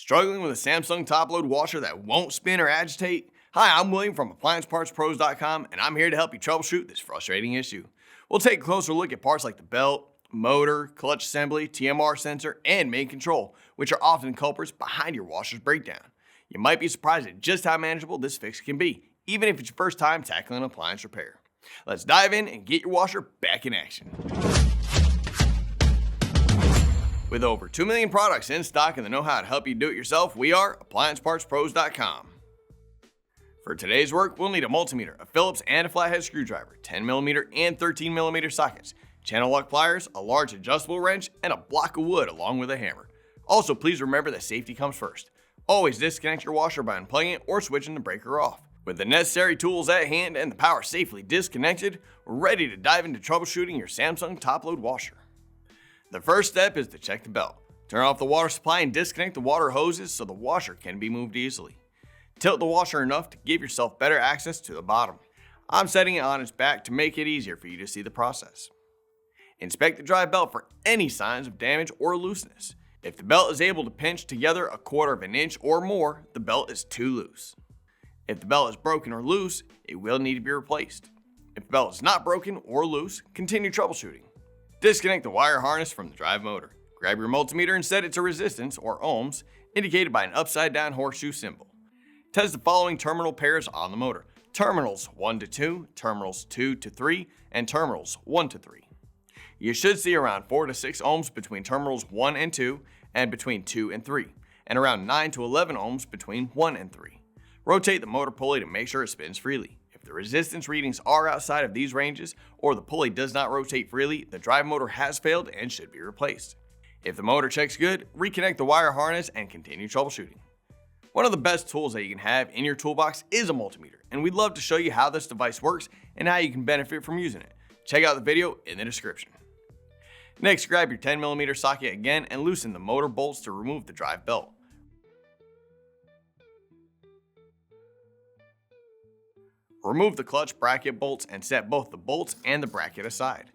Struggling with a Samsung top-load washer that won't spin or agitate? Hi, I'm William from AppliancePartsPros.com, and I'm here to help you troubleshoot this frustrating issue. We'll take a closer look at parts like the belt, motor, clutch assembly, TMR sensor, and main control, which are often culprits behind your washer's breakdown. You might be surprised at just how manageable this fix can be, even if it's your first time tackling appliance repair. Let's dive in and get your washer back in action. With over 2 million products in stock and the know-how to help you do it yourself, we are AppliancePartsPros.com. For today's work, we'll need a multimeter, a Phillips and a flathead screwdriver, 10mm and 13mm sockets, channel lock pliers, a large adjustable wrench, and a block of wood along with a hammer. Also, please remember that safety comes first. Always disconnect your washer by unplugging it or switching the breaker off. With the necessary tools at hand and the power safely disconnected, we're ready to dive into troubleshooting your Samsung top-load washer. The first step is to check the belt. Turn off the water supply and disconnect the water hoses so the washer can be moved easily. Tilt the washer enough to give yourself better access to the bottom. I'm setting it on its back to make it easier for you to see the process. Inspect the drive belt for any signs of damage or looseness. If the belt is able to pinch together 1/4 inch or more, the belt is too loose. If the belt is broken or loose, it will need to be replaced. If the belt is not broken or loose, continue troubleshooting. Disconnect the wire harness from the drive motor. Grab your multimeter and set it to resistance, or ohms, indicated by an upside down horseshoe symbol. Test the following terminal pairs on the motor: terminals 1 to 2, terminals 2 to 3, and terminals 1 to 3. You should see around 4 to 6 ohms between terminals 1 and 2, and between 2 and 3, and around 9 to 11 ohms between 1 and 3. Rotate the motor pulley to make sure it spins freely. If the resistance readings are outside of these ranges, or the pulley does not rotate freely, the drive motor has failed and should be replaced. If the motor checks good, reconnect the wire harness and continue troubleshooting. One of the best tools that you can have in your toolbox is a multimeter, and we'd love to show you how this device works and how you can benefit from using it. Check out the video in the description. Next, grab your 10mm socket again and loosen the motor bolts to remove the drive belt. Remove the clutch bracket bolts and set both the bolts and the bracket aside.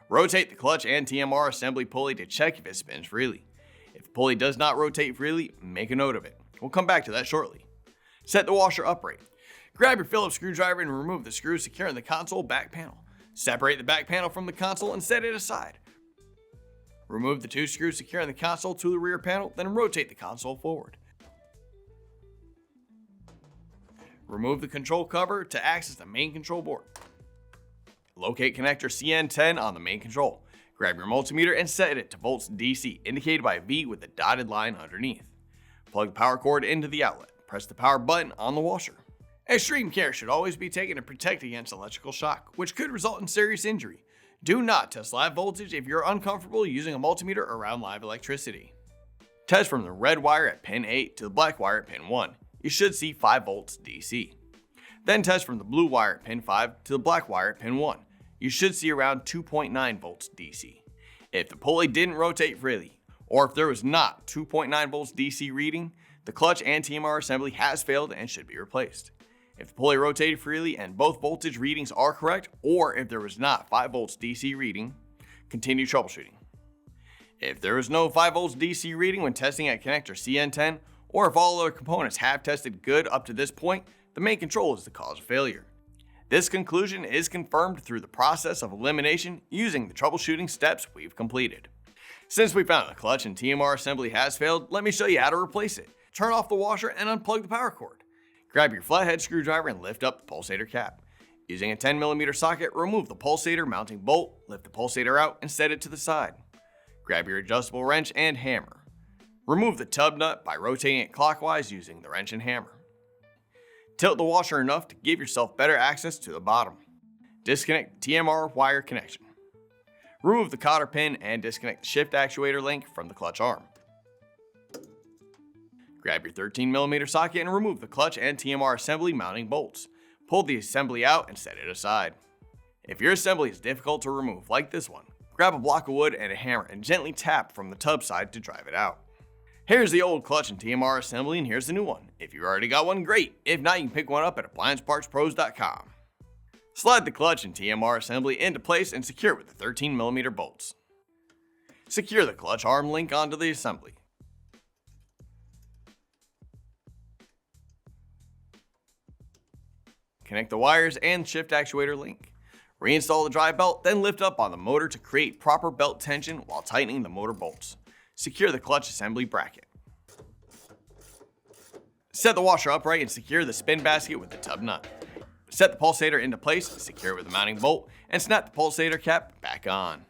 Rotate the clutch and TMR assembly pulley to check if it spins freely. If the pulley does not rotate freely, make a note of it. We'll come back to that shortly. Set the washer upright. Grab your Phillips screwdriver and remove the screw securing the console back panel. Separate the back panel from the console and set it aside. Remove the 2 screws securing the console to the rear panel, then rotate the console forward. Remove the control cover to access the main control board. Locate connector CN10 on the main control. Grab your multimeter and set it to volts DC, indicated by a V with a dotted line underneath. Plug the power cord into the outlet. Press the power button on the washer. Extreme care should always be taken to protect against electrical shock, which could result in serious injury. Do not test live voltage if you're uncomfortable using a multimeter around live electricity. Test from the red wire at pin 8 to the black wire at pin 1. You should see 5 volts DC. Then test from the blue wire at pin 5 to the black wire at pin 1. You should see around 2.9 volts DC. If the pulley didn't rotate freely, or if there was not 2.9 volts DC reading, the clutch and TMR assembly has failed and should be replaced. If the pulley rotated freely and both voltage readings are correct, or if there was not 5 volts DC reading, continue troubleshooting. If there is no 5 volts DC reading when testing at connector CN10, or if all other components have tested good up to this point, the main control is the cause of failure. This conclusion is confirmed through the process of elimination using the troubleshooting steps we've completed. Since we found the clutch and TMR assembly has failed, let me show you how to replace it. Turn off the washer and unplug the power cord. Grab your flathead screwdriver and lift up the pulsator cap. Using a 10mm socket, remove the pulsator mounting bolt, lift the pulsator out, and set it to the side. Grab your adjustable wrench and hammer. Remove the tub nut by rotating it clockwise using the wrench and hammer. Tilt the washer enough to give yourself better access to the bottom. Disconnect the TMR wire connection. Remove the cotter pin and disconnect the shift actuator link from the clutch arm. Grab your 13mm socket and remove the clutch and TMR assembly mounting bolts. Pull the assembly out and set it aside. If your assembly is difficult to remove like this one, grab a block of wood and a hammer and gently tap from the tub side to drive it out. Here's the old clutch and TMR assembly, and here's the new one. If you already got one, great. If not, you can pick one up at AppliancePartsPros.com. Slide the clutch and TMR assembly into place and secure it with the 13mm bolts. Secure the clutch arm link onto the assembly. Connect the wires and shift actuator link. Reinstall the drive belt, then lift up on the motor to create proper belt tension while tightening the motor bolts. Secure the clutch assembly bracket. Set the washer upright and secure the spin basket with the tub nut. Set the pulsator into place, secure it with a mounting bolt, and snap the pulsator cap back on.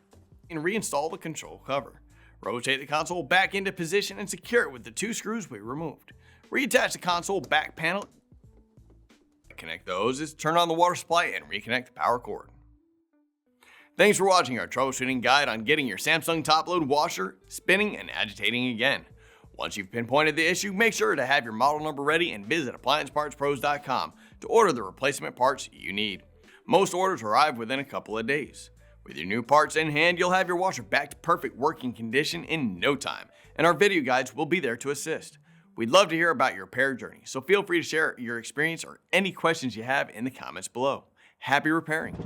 And reinstall the control cover. Rotate the console back into position and secure it with the 2 screws we removed. Reattach the console back panel. Connect the hoses, turn on the water supply, and reconnect the power cord. Thanks for watching our troubleshooting guide on getting your Samsung top-load washer spinning and agitating again. Once you've pinpointed the issue, make sure to have your model number ready and visit AppliancePartsPros.com to order the replacement parts you need. Most orders arrive within a couple of days. With your new parts in hand, you'll have your washer back to perfect working condition in no time, and our video guides will be there to assist. We'd love to hear about your repair journey, so feel free to share your experience or any questions you have in the comments below. Happy repairing!